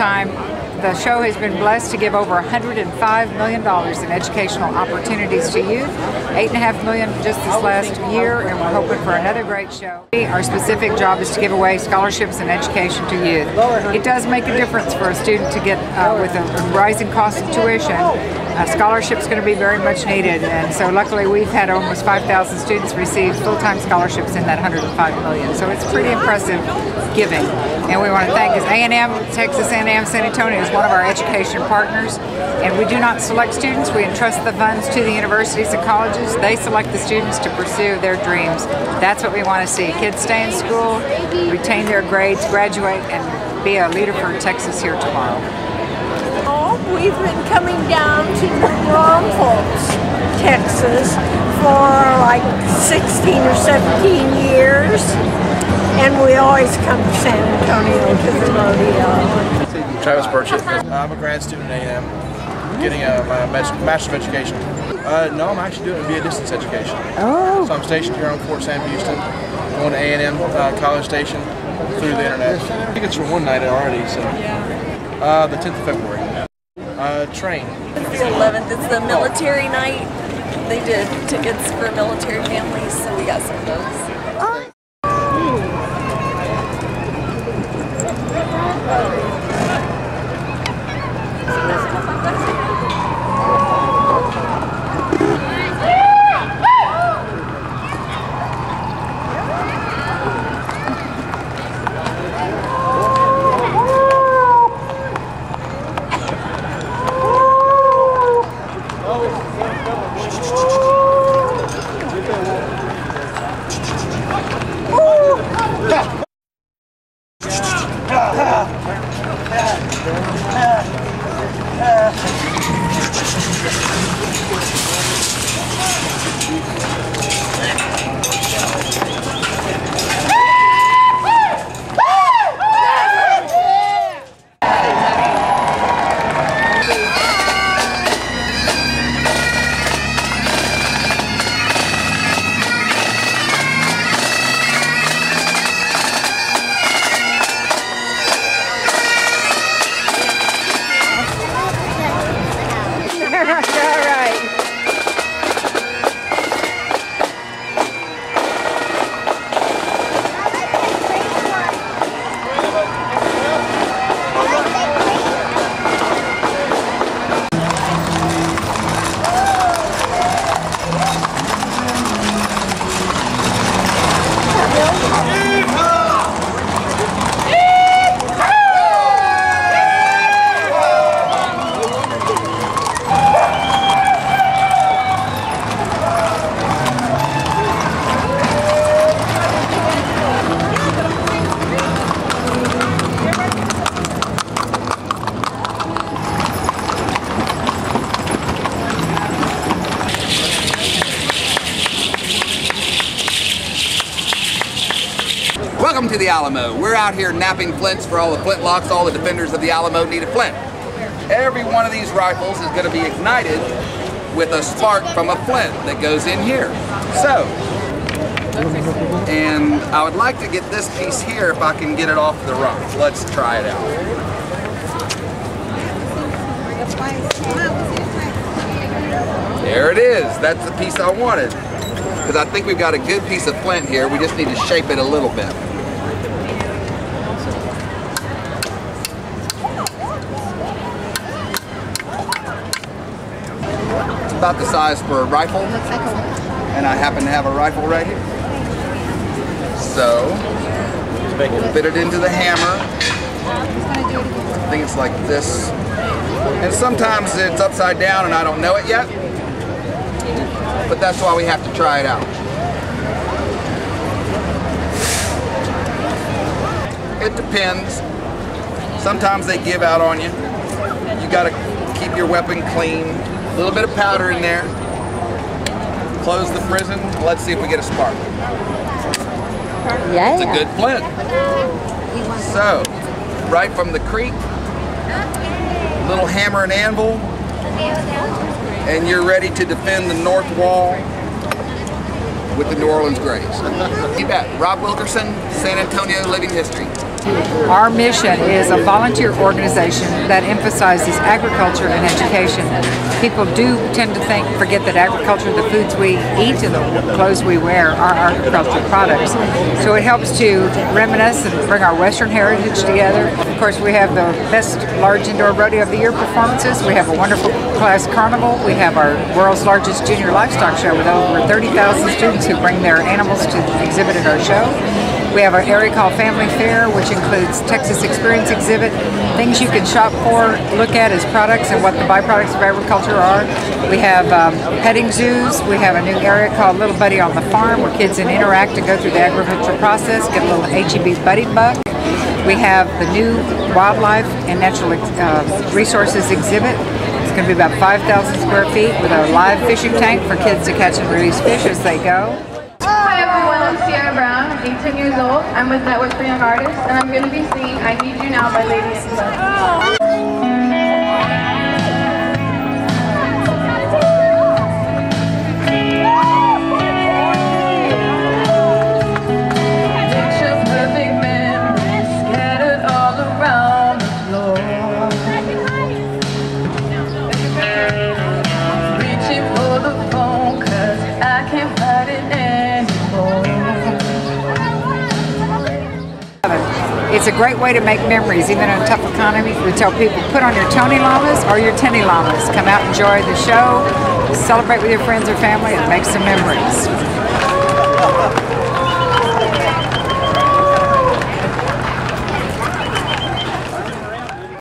time, the show has been blessed to give over $105 million in educational opportunities to youth, $8.5 million just this last year, and we're hoping for another great show. Our specific job is to give away scholarships and education to youth. It does make a difference for a student to get, with a rising cost of tuition, a scholarship is going to be very much needed, and so luckily we've had almost 5,000 students receive full-time scholarships in that $105 million. So it's pretty impressive giving, and we want to thank A&M, Texas A&M San Antonio is one of our education partners, and we do not select students. We entrust the funds to the universities and colleges. They select the students to pursue their dreams. That's what we want to see. Kids stay in school, retain their grades, graduate, and be a leader for Texas here tomorrow. We've been coming down to New Braunfels, Texas for like 16 or 17 years, and we always come to San Antonio to the rodeo. Travis Burchett. I'm a grad student at A&M, getting my Master of Education. No, I'm actually doing it via distance education. Oh. So I'm stationed here on Fort Sam Houston, going to A&M College Station through the internet. I think it's for one night already, so the 10th of February. Train. It's the 11th. It's the military night. They did tickets for military families, so we got some of those. Welcome to the Alamo. We're out here napping flints for all the flintlocks. All the defenders of the Alamo need a flint. Every one of these rifles is going to be ignited with a spark from a flint that goes in here. So, and I would like to get this piece here if I can get it off the rock. Let's try it out. There it is. That's the piece I wanted. Because I think we've got a good piece of flint here. We just need to shape it a little bit. It's about the size for a rifle. And I happen to have a rifle right here. So, we'll fit it into the hammer. I think it's like this. And sometimes it's upside down and I don't know it yet. But that's why we have to try it out. It depends. Sometimes they give out on you. You gotta keep your weapon clean. A little bit of powder in there. Close the prison. Let's see if we get a spark. Yeah. It's a good flint. So, right from the creek, little hammer and anvil, and you're ready to defend the north wall with the New Orleans Grays. You bet. Rob Wilkerson, San Antonio Living History. Our mission is a volunteer organization that emphasizes agriculture and education. People do tend to forget that agriculture, the foods we eat and the clothes we wear are agricultural products. So it helps to reminisce and bring our Western heritage together. Of course, we have the best large indoor rodeo of the year performances. We have a wonderful class carnival. We have our world's largest junior livestock show with over 30,000 students who bring their animals to exhibit at our show. We have our area called Family Fair, which includes Texas Experience exhibit, things you can shop for, look at as products and what the byproducts of agriculture are. We have petting zoos. We have a new area called Little Buddy on the Farm, where kids can interact and go through the agricultural process, get a little HEB buddy buck. We have the new Wildlife and Natural Resources exhibit. It's going to be about 5,000 square feet with a live fishing tank for kids to catch and release fish as they go. Hi everyone, I'm Sierra Brown. I'm 18 years old. I'm with Network for Young Artists, and I'm going to be singing I Need You Now by Lady Antebellum. It's a great way to make memories, even in a tough economy. We tell people, put on your Tony Llamas or your Tenny Llamas. Come out, enjoy the show, celebrate with your friends or family, and make some memories.